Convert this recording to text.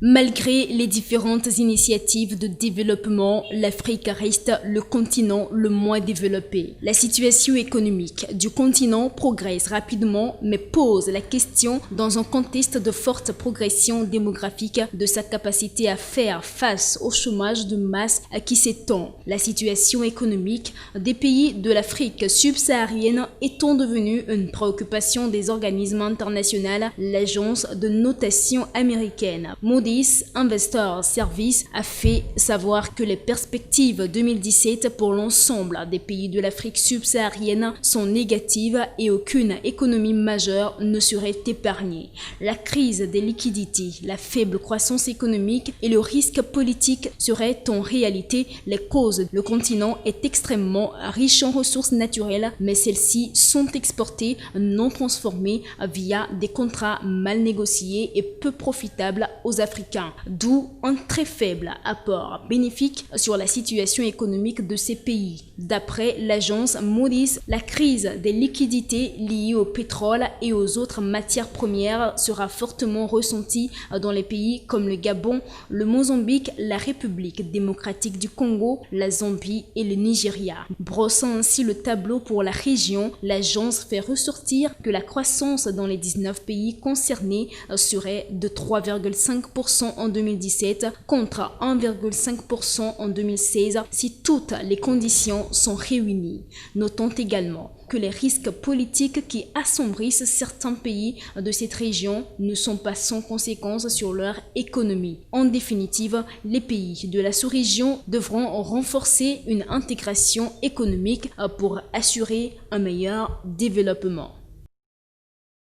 Malgré les différentes initiatives de développement, l'Afrique reste le continent le moins développé. La situation économique du continent progresse rapidement, mais pose la question dans un contexte de forte progression démographique de sa capacité à faire face au chômage de masse qui s'étend. La situation économique des pays de l'Afrique subsaharienne étant devenue une préoccupation des organismes internationaux, l'agence de notation américaine Moody's Investor Service a fait savoir que les perspectives 2017 pour l'ensemble des pays de l'Afrique subsaharienne sont négatives et aucune économie majeure ne serait épargnée. La crise des liquidités, la faible croissance économique et le risque politique seraient en réalité les causes. Le continent est extrêmement riche en ressources naturelles, mais celles-ci sont exportées, non transformées via des contrats mal négociés et peu profitables aux Africains. D'où un très faible apport bénéfique sur la situation économique de ces pays. D'après l'agence Moody's, la crise des liquidités liées au pétrole et aux autres matières premières sera fortement ressentie dans les pays comme le Gabon, le Mozambique, la République démocratique du Congo, la Zambie et le Nigeria. Brossant ainsi le tableau pour la région, l'agence fait ressortir que la croissance dans les 19 pays concernés serait de 3,5% en 2017 contre 1,5% en 2016 si toutes les conditions sont réunies. Notons également que les risques politiques qui assombrissent certains pays de cette région ne sont pas sans conséquences sur leur économie. En définitive, les pays de la sous-région devront renforcer une intégration économique pour assurer un meilleur développement.